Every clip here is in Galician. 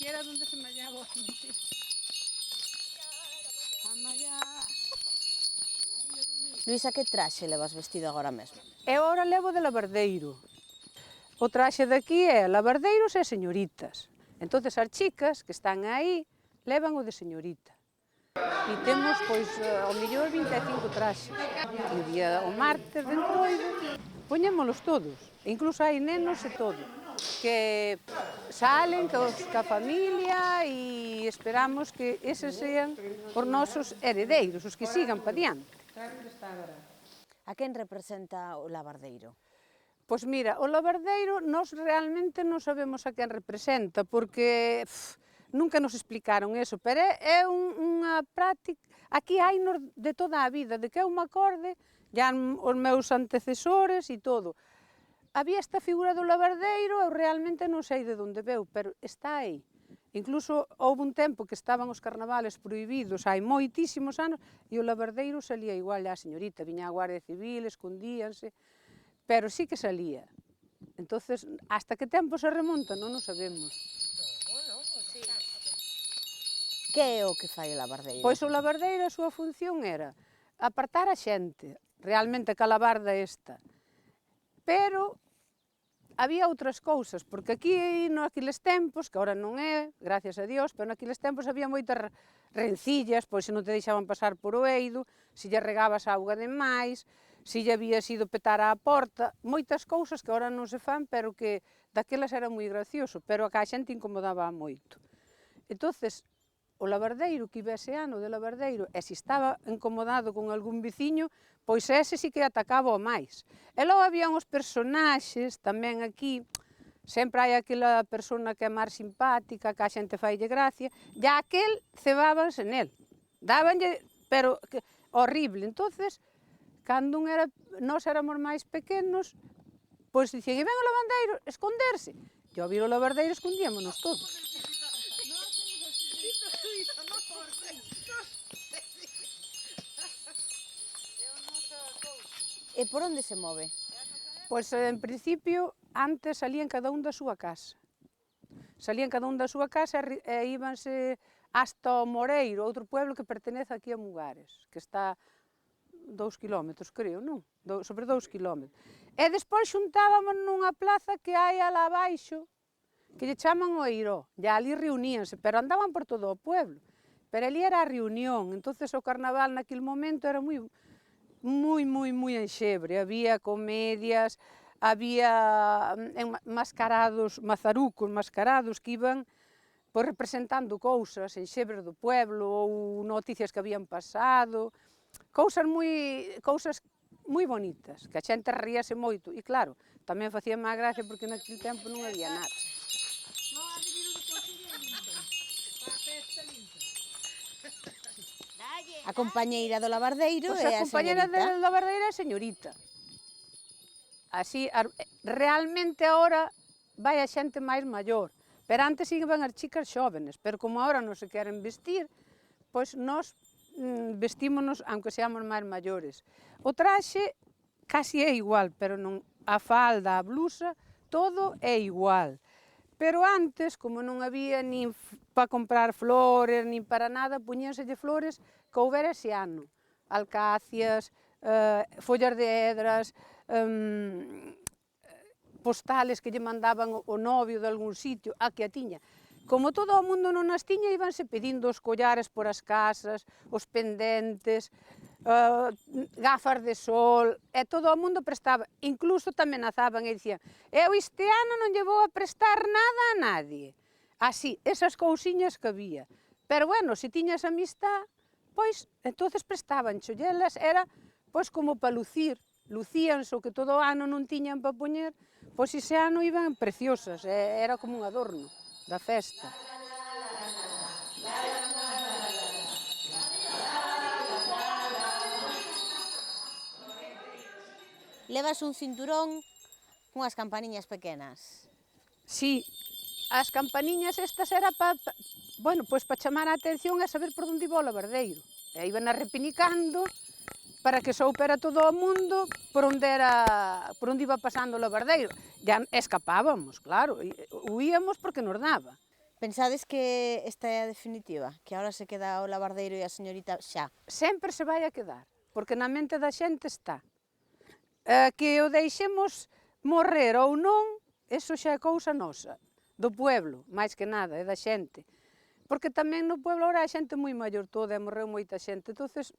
aquí era donde se mallaba o gente. A mallar. Luisa, que traxe levas vestido agora mesmo? Eu ahora levo de lavardeiro. O traxe daqui é lavardeiros e señoritas. Entonces as chicas que están aí levan o de señorita. E temos, pois, ao mellor 25 traxes. E o día, o martes de Entroido, poñémolos todos. Incluso hai nenos e todo. Que salen ca familia e esperamos que eses sean os nosos heredeiros, os que sigan pa diante. A quen representa o lavardeiro? Pois mira, o lavardeiro nós realmente non sabemos a quen representa, porque nunca nos explicaron eso, pero é unha práctica, aquí hai de toda a vida, de que eu me acorde, ya os meus antecesores e todo. Había esta figura do lavardeiro, eu realmente non sei de onde veu, pero está aí. Incluso houve un tempo que estaban os carnavales prohibidos, hai moitísimos anos, e o lavardeiro salía igual a señorita, viña a Guardia Civil, escondíanse, pero sí que salía. Entonces, hasta que tempo se remonta non o sabemos. Que é o que fai o lavardeiro? Pois o lavardeiro, a súa función era apartar a xente, realmente ca lavarda esta. Pero había outras cousas, porque aquí naqueles tempos, que agora non é, gracias a Dios, pero naqueles tempos había moitas rencillas, pois se non te deixaban pasar por o eido, se lle regabas auga de máis, se lle había sido petar á porta, moitas cousas que agora non se fan, pero que daquelas era moi gracioso, pero a xente incomodaba moito. Entonces, o lavardeiro que iba ese ano de lavardeiro, e se estaba incomodado con algún veciño, pois ese sí que atacaba o máis. E logo había uns personaxes tamén aquí, sempre hai aquela persona que é máis simpática, que a xente faille gracia, e aquel cebábanse nel, dábanlle, pero horrible. Entonces, cando nós éramos máis pequenos, pois dicían, e ven o lavandeiro, esconderse. E ao vir o lavardeiro escondíamonos todos. E por onde se move? Pois, en principio, antes salían cada un da súa casa. Salían cada un da súa casa e íbanse hasta o Moreiro, outro pueblo que pertenece aquí a Mugares, que está 2 kilómetros, creo, non? Sobre 2 kilómetros. E despois xuntábamos nunha plaza que hai alá abaixo, que lle chaman o Eiró, e ali reuníanse, pero andaban por todo o pueblo. Pero ali era a reunión, entonces o carnaval naquele momento era moi enxebre, había comedias, había mascarados, mazarucos mascarados que iban pois, representando cousas, enxebres do pueblo ou noticias que habían pasado, cousas moi bonitas, que a xente ríase moito, e claro, tamén facía máis gracia porque naquele tempo non había nada. A compañeira do lavardeiro Pois é a a compañera señorita. da lavardeira é a señorita. Así, realmente agora vai a xente máis maior, pero antes iban as chicas xóvenes, pero como agora non se queren vestir, pois nós vestímonos, aunque seamos máis maiores. O traxe casi é igual, pero non a falda, a blusa, todo é igual. Pero antes, como non había nin para comprar flores, nin para nada, puñénselle flores que houbera ese ano. Alcacias, follas de hedras, postales que lle mandaban o novio de algún sitio, a que a tiña. Como todo o mundo non as tiña, íbanse pedindo os collares por as casas, os pendentes, gafas de sol, e todo o mundo prestaba. Incluso tamén amenazaban e dicían, eu este ano non lle vou a prestar nada a nadie. Así, esas cousiñas que había. Pero bueno, se tiñas amistad, pois, entonces prestaban chollelas, era pois como para lucir, lucíanse o que todo o ano non tiñan para poñer, pois ese ano iban preciosas, era como un adorno da festa. Levas un cinturón cunhas campaniñas pequenas. Sí, as campaniñas estas era para, bueno, pois para chamar a atención e saber por onde iba o lavardeiro. E iban arrepinicando para que soupera todo o mundo por onde iba pasando o lavardeiro. Ya escapábamos, claro, huíamos porque nos daba. Pensades que esta é a definitiva? Que agora se queda o lavardeiro e a señorita xa? Sempre se vai a quedar, porque na mente da xente está. Que o deixemos morrer ou non, eso xa é cousa nosa, do pueblo, máis que nada, é da xente. Porque tamén no pueblo ahora a xente moi maior toda, e morreu moita xente, entonces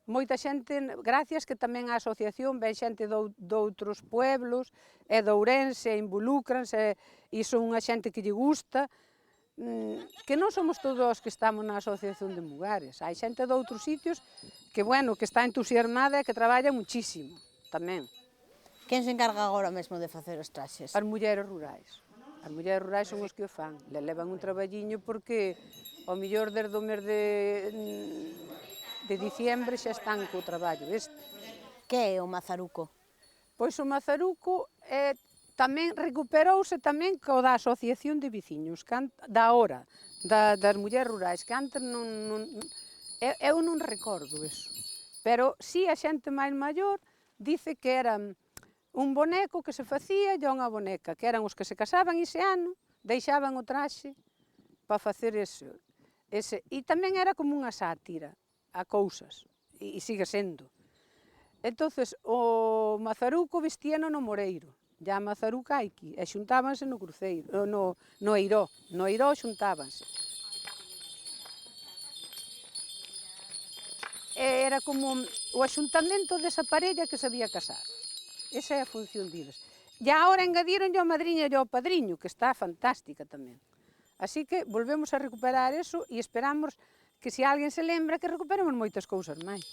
moita xente, gracias que tamén a asociación ven xente de outros pueblos, e de Ourense, e involúcranse, e son unha xente que lle gusta, que non somos todos os que estamos na asociación de Mugares, hai xente de outros sitios que, bueno, que está entusiasmada e que traballa muchísimo, tamén. Quen se encarga agora mesmo de facer os traxes? As mulleres rurais. As mulleres rurais son os que o fan. Le levan un traballiño porque, ao mellor, desde o mes de diciembre xa están co traballo este. Que é o mazaruco? Pois o mazaruco tamén recuperouse tamén co da asociación de veciños, da hora, das mulleres rurais, que antes eu non recordo eso. Pero si a xente máis maior dice que era un boneco que se facía e unha boneca, que eran os que se casaban ese ano, deixaban o traxe para facer ese. E tamén era como unha sátira a cousas, e sigue sendo. Entonces, o mazaruco vestíano no moreiro, e a mazaruca aquí, e xuntábanse no cruceiro, no eiró xuntábanse. Era como o axuntamento desa parella que se había casado. Esa é a función deles. E agora engadiron a madriña e ao padriño, que está fantástica tamén. Así que volvemos a recuperar eso e esperamos que se alguén se lembra que recuperemos moitas cousas máis.